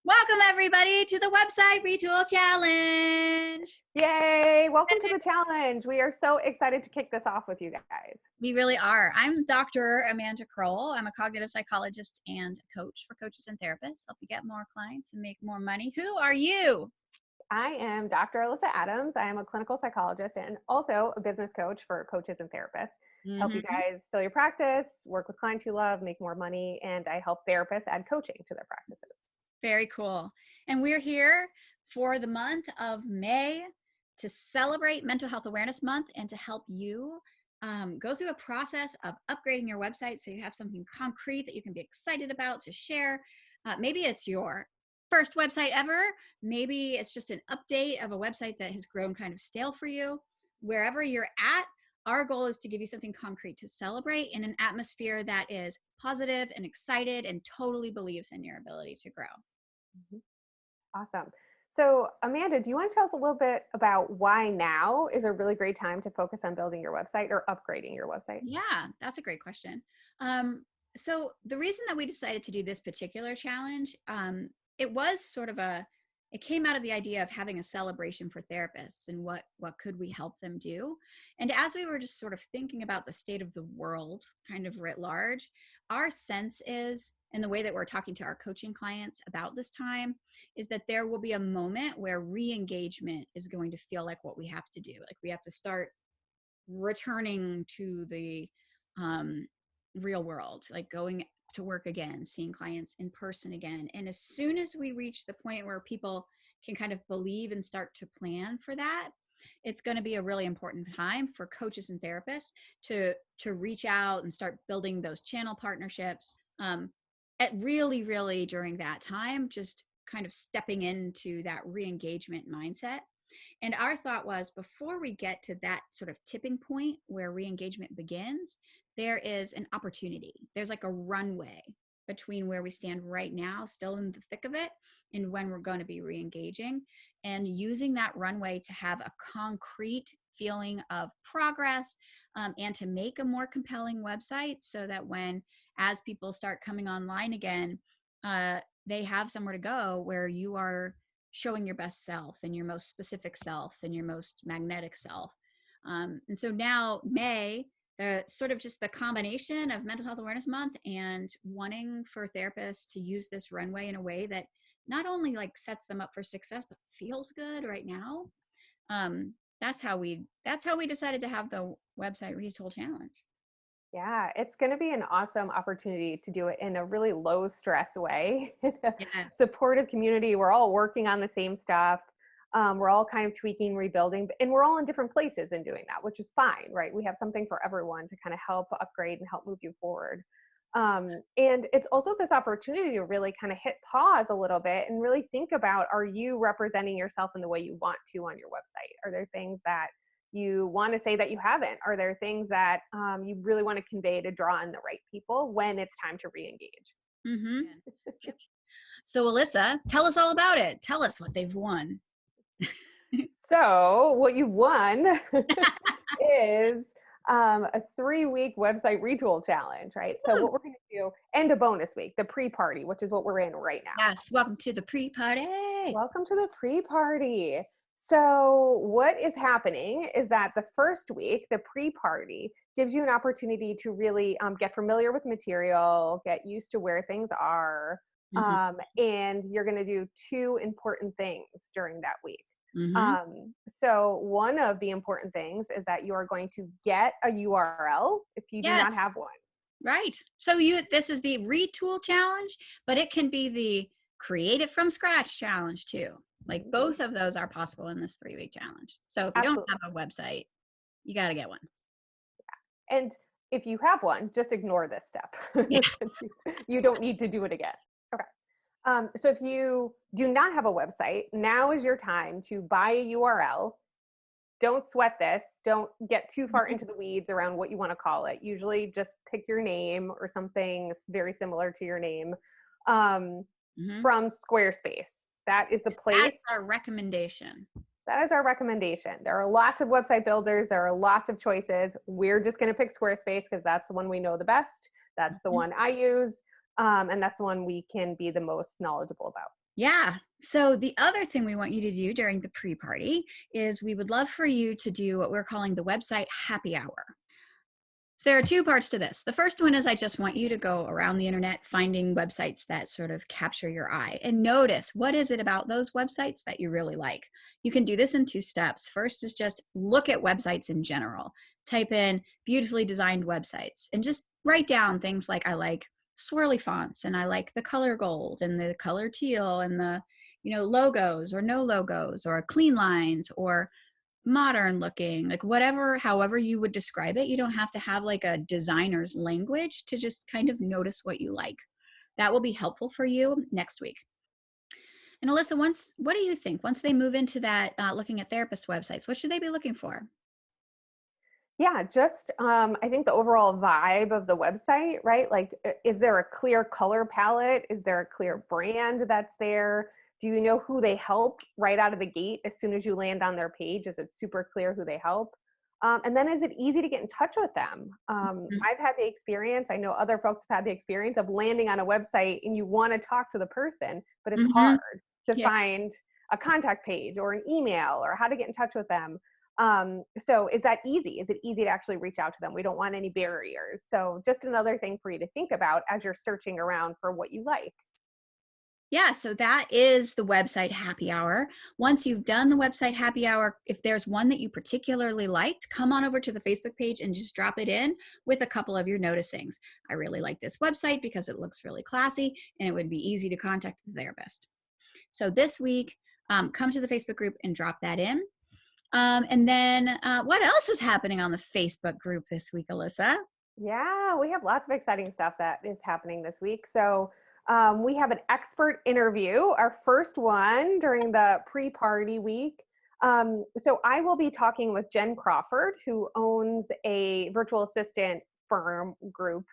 Welcome everybody to the website Retool Challenge. Yay! Welcome to the challenge. We are so excited to kick this off with you guys. We really are. I'm Dr. Amanda Kroll. I'm a cognitive psychologist and coach for coaches and therapists. Help you get more clients and make more money. Who are you? I am Dr. Alyssa Adams. I am a clinical psychologist and also a business coach for coaches and therapists. Help you guys fill your practice, work with clients you love, make more money, and I help therapists add coaching to their practices. Very cool. And we're here for the month of May to celebrate Mental Health Awareness Month and to help you go through a process of upgrading your website so you have something concrete that you can be excited about to share. Maybe it's your first website ever. Maybe it's just an update of a website that has grown kind of stale for you. Wherever you're at, our goal is to give you something concrete to celebrate in an atmosphere that is positive and excited and totally believes in your ability to grow. Awesome. So, Amanda, do you want to tell us a little bit about why now is a really great time to focus on building your website or upgrading your website? Yeah, that's a great question. So the reason that we decided to do this particular challenge, it was sort of it came out of the idea of having a celebration for therapists and what could we help them do. And as we were just sort of thinking about the state of the world kind of writ large, our sense is, and the way that we're talking to our coaching clients about this time, is that there will be a moment where re-engagement is going to feel like what we have to do. Like we have to start returning to the real world, like going to work again, seeing clients in person again. And as soon as we reach the point where people can kind of believe and start to plan for that, it's going to be a really important time for coaches and therapists to reach out and start building those channel partnerships. At really during that time, just kind of stepping into that re-engagement mindset. And our thought was, before we get to that sort of tipping point where re-engagement begins, there is an opportunity. There's like a runway between where we stand right now, still in the thick of it, and when we're going to be re-engaging, and using that runway to have a concrete feeling of progress, and to make a more compelling website so that as people start coming online again, they have somewhere to go where you are showing your best self and your most specific self and your most magnetic self. And so now May, the sort of just the combination of Mental Health Awareness Month and wanting for therapists to use this runway in a way that not only like sets them up for success, but feels good right now. That's how we decided to have the website Retool Challenge. Yeah, it's going to be an awesome opportunity to do it in a really low stress way. Yes. Supportive community. We're all working on the same stuff. We're all kind of tweaking, rebuilding, and we're all in different places in doing that, which is fine, right? We have something for everyone to kind of help upgrade and help move you forward. And it's also this opportunity to really kind of hit pause a little bit and really think about, are you representing yourself in the way you want to on your website? Are there things that you want to say that you haven't? Are there things that you really want to convey to draw in the right people when it's time to re-engage? Mm-hmm. So Alyssa, tell us all about it. Tell us what they've won. So what you won is a 3-week website retool challenge, right? So what we're going to do, and a bonus week, the pre-party, which is what we're in right now. Yes, welcome to the pre-party. Welcome to the pre-party. So what is happening is that the first week, the pre-party, gives you an opportunity to really get familiar with material, get used to where things are, and you're going to do 2 important things during that week. So one of the important things is that you are going to get a URL if you do not have one. Right. So this is the Retool challenge, but it can be the create it from scratch challenge too. Like both of those are possible in this 3-week challenge. So if you don't have a website, you got to get one. And if you have one, just ignore this step. Yeah. You don't need to do it again. Okay. So if you do not have a website, now is your time to buy a URL. Don't sweat this. Don't get too far into the weeds around what you want to call it. Usually just pick your name or something very similar to your name from Squarespace. That is the place. That's our recommendation. That is our recommendation. There are lots of website builders. There are lots of choices. We're just going to pick Squarespace because that's the one we know the best. That's the one I use. And that's the one we can be the most knowledgeable about. Yeah. So the other thing we want you to do during the pre-party is we would love for you to do what we're calling the website happy hour. So there are two parts to this. The first one is I just want you to go around the internet finding websites that sort of capture your eye and notice what is it about those websites that you really like. You can do this in two steps. First is just look at websites in general. Type in beautifully designed websites and just write down things like I like swirly fonts and I like the color gold and the color teal and the logos or no logos or clean lines or modern looking, like whatever, however you would describe it. You don't have to have like a designer's language to just kind of notice what you like. That will be helpful for you next week. And Alyssa, what do you think once they move into that looking at therapist websites, what should they be looking for? Yeah, just I think the overall vibe of the website, right? Like, is there a clear color palette? Is there a clear brand that's there? Do you know who they help right out of the gate as soon as you land on their page? Is it super clear who they help? And then is it easy to get in touch with them? Mhm. I've had the experience, I know other folks have had the experience of landing on a website and you want to talk to the person, but it's Mhm. hard to Yeah. find a contact page or an email or how to get in touch with them. So is that easy? Is it easy to actually reach out to them? We don't want any barriers. So just another thing for you to think about as you're searching around for what you like. Yeah, so that is the website happy hour. Once you've done the website happy hour, if there's one that you particularly liked, come on over to the Facebook page and just drop it in with a couple of your noticings. I really like this website because it looks really classy and it would be easy to contact the therapist. So this week, come to the Facebook group and drop that in. And then what else is happening on the Facebook group this week, Alyssa? Yeah, we have lots of exciting stuff that is happening this week. So we have an expert interview, our first one during the pre-party week. So I will be talking with Jen Crawford, who owns a virtual assistant firm group.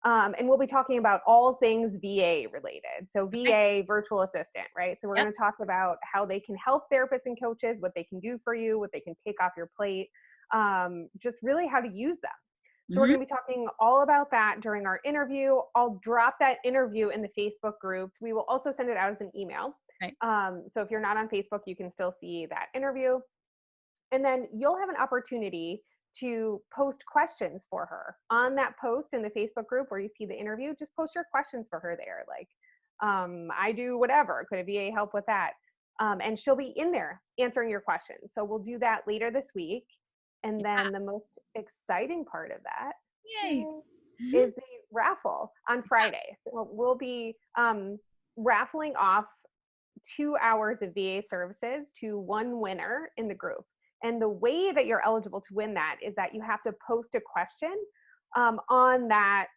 And we'll be talking about all things VA related. So Okay. VA virtual assistant, right? So we're Yep. going to talk about how they can help therapists and coaches, what they can do for you, what they can take off your plate, just really how to use them. So we're Hmm. going to be talking all about that during our interview. I'll drop that interview in the Facebook groups. We will also send it out as an email. Right. So if you're not on Facebook, you can still see that interview. And then you'll have an opportunity to post questions for her on that post in the Facebook group where you see the interview. Just post your questions for her there. Like, I do whatever. Could a VA help with that? And she'll be in there answering your questions. So we'll do that later this week. And Yeah. then the most exciting part of that, Yay. yay, Mhm. is the raffle on Friday. So we'll be raffling off 2 hours of VA services to one winner in the group. And the way that you're eligible to win that is that you have to post a question on that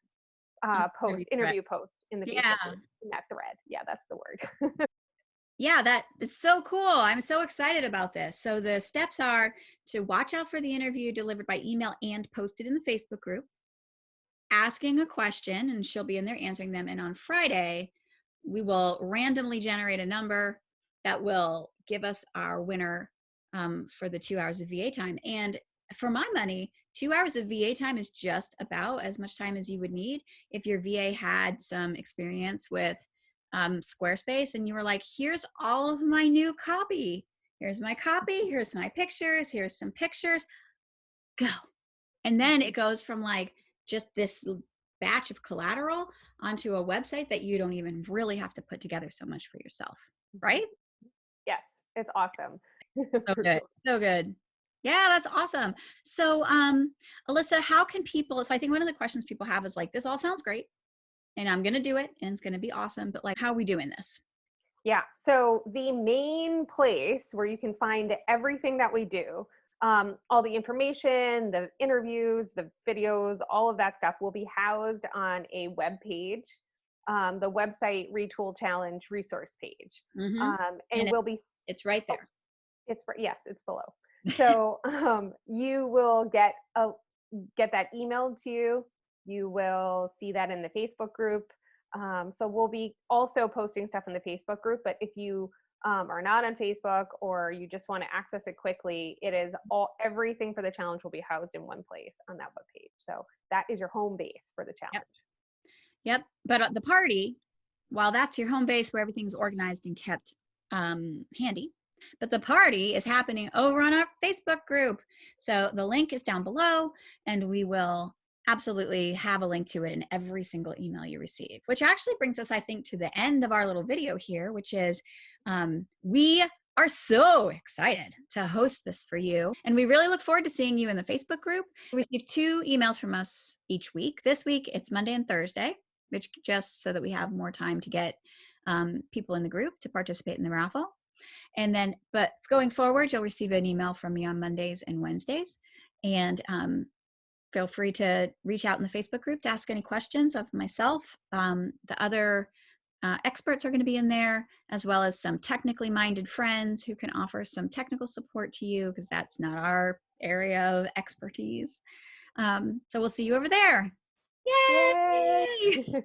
post, Interview thread. interview post in the Yeah. Facebook group, in that thread. Yeah, that's the word. Yeah, that it's so cool. I'm so excited about this. So the steps are to watch out for the interview delivered by email and posted in the Facebook group, asking a question, and she'll be in there answering them. And on Friday, we will randomly generate a number that will give us our winner for the 2 hours of VA time. And for my money, 2 hours of VA time is just about as much time as you would need if your VA had some experience with Squarespace and you were like, here's all of my new copy. Here's my copy. Here's my pictures. Here's some pictures. Go. And then it goes from like just this batch of collateral onto a website that you don't even really have to put together so much for yourself. Right? Yes, it's awesome. So For good. sure. So good. Yeah, that's awesome. So, Alyssa, how can people? So, I think one of the questions people have is like, this all sounds great, and I'm going to do it, and it's going to be awesome. But like, how are we doing this? Yeah. So the main place where you can find everything that we do, all the information, the interviews, the videos, all of that stuff will be housed on a web page, the website Retool Challenge resource page. Mm-hmm. And And we'll be, it's right oh, there. yes, it's below. So you will get that emailed to you. You will see that in the Facebook group. So we'll be also posting stuff in the Facebook group. But if you are not on Facebook or you just want to access it quickly, it is everything for the challenge will be housed in one place on that webpage. So that is your home base for the challenge. Yep. Yep. But the party, while that's your home base where everything's organized and kept handy. But the party is happening over on our Facebook group. So the link is down below, and we will absolutely have a link to it in every single email you receive, which actually brings us, I think, to the end of our little video here, which is we are so excited to host this for you. And we really look forward to seeing you in the Facebook group. We receive 2 emails from us each week. This week, it's Monday and Thursday, which just so that we have more time to get people in the group to participate in the raffle. And then, but going forward, you'll receive an email from me on Mondays and Wednesdays. And feel free to reach out in the Facebook group to ask any questions of myself. The other experts are going to be in there, as well as some technically minded friends who can offer some technical support to you, because that's not our area of expertise. So we'll see you over there. Yay! Yay!